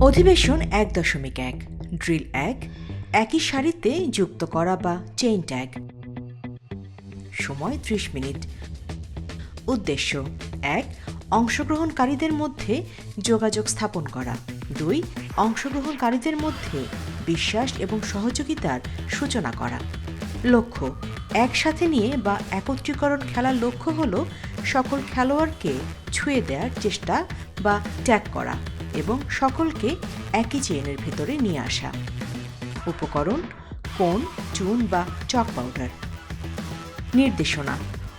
অধিবেশন ১.১ ড্রিল ১ একই সারিতে যুক্ত করা বা চেইন ট্যাগ। সময় ৩০ মিনিট। উদ্দেশ্য ১. অংশগ্রহণকারীদের মধ্যে যোগাযোগ স্থাপন করা। ২. অংশগ্রহণকারীদের মধ্যে বিশ্বাস এবং সহযোগিতার সূচনা করা। লক্ষ্য একসাথে নিয়ে বা একত্রীকরণ খেলার লক্ষ্য হল সকল খেলোয়াড়কে ছুঁয়ে দেওয়ার চেষ্টা বা ট্যাগ করা এবং সকলকে একই চেইনের ভেতরে নিয়ে আসা। উপকরণ কোন, চুন বা চক পাউডার। নির্দেশনা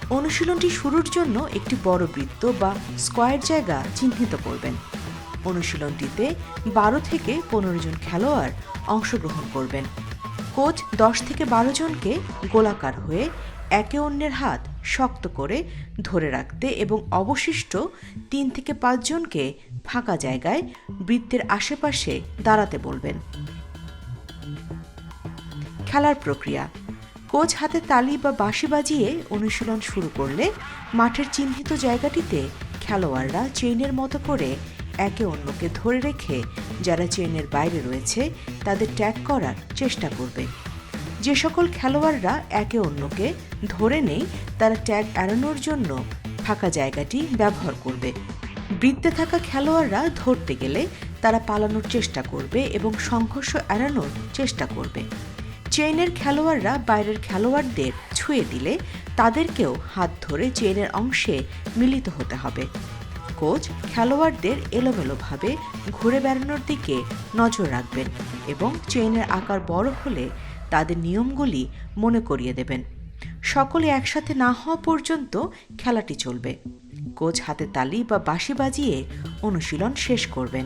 অনুশীলনটি শুরুর জন্য একটি বড় বৃত্ত বা স্কোয়ার জায়গা চিহ্নিত করবেন। অনুশীলনটিতে ১২ থেকে ১৫ জন খেলোয়াড় অংশগ্রহণ করবেন। কোচ ১০ থেকে ১২ জনকে গোলাকার হয়ে একে অন্যের হাত শক্ত করে ধরে রাখতে এবং অবশিষ্ট ৩ থেকে ৫ জনকে ফাঁকা জায়গায় বৃত্তের আশেপাশে দাঁড়াতে বলবেন। খেলার প্রক্রিয়া কোচ হাতে তালি বা বাঁশি বাজিয়ে অনুশীলন শুরু করলে মাঠের চিহ্নিত জায়গাটিতে খেলোয়াড়রা চেইনের মতো করে একে অন্যকে ধরে রেখে যারা চেইনের বাইরে রয়েছে তাদের ট্যাগ করার চেষ্টা করবে। যে সকল খেলোয়াড়রা একে অন্যকে ধরে নেই তারা ট্যাগ এড়ানোর জন্য ফাঁকা জায়গাটি ব্যবহার করবে। বৃত্তে থাকা খেলোয়াড়রা ধরতে গেলে তারা পালানোর চেষ্টা করবে এবং সংঘর্ষ এড়ানোর চেষ্টা করবে। চেইনের খেলোয়াড়রা বাইরের খেলোয়াড়দের ছুঁয়ে দিলে তাদেরকেও হাত ধরে চেইনের অংশে মিলিত হতে হবে। কোচ খেলোয়াড়দের এলোমেলোভাবে ঘুরে বেড়ানোর দিকে নজর রাখবেন এবং চেইনের আকার বড় হলে তাদের নিয়মগুলি মনে করিয়ে দেবেন। সকলে একসাথে না হওয়া পর্যন্ত খেলাটি চলবে। কোচ হাতে তালি বা বাঁশি বাজিয়ে অনুশীলন শেষ করবেন।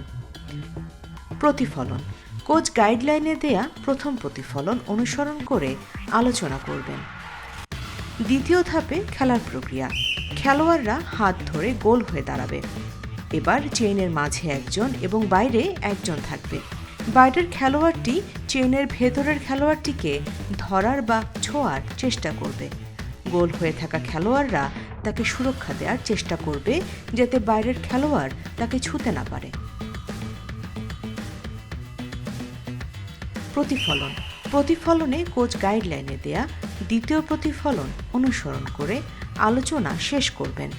প্রতিফলন কোচ গাইডলাইনে দেয়া প্রথম প্রতিফলন অনুসরণ করে আলোচনা করবেন। দ্বিতীয় ধাপে খেলার প্রক্রিয়া খেলোয়াড়রা হাত ধরে গোল হয়ে দাঁড়াবে। এবার চেইনের মাঝে একজন এবং বাইরে একজন থাকবে। বাইরের খেলোয়াড়টি চেইনের ভেতরের খেলোয়াড়টিকে ধরার বা ছোঁয়ার চেষ্টা করবে। গোল হয়ে থাকা খেলোয়াড়রা তাকে সুরক্ষা দেওয়ার চেষ্টা করবে যাতে বাইরের খেলোয়াড় তাকে ছুঁতে না পারে। প্রতিফলনে কোচ গাইডলাইনে দেয়া দ্বিতীয় প্রতিফলন অনুসরণ করে আলোচনা শেষ করবেন।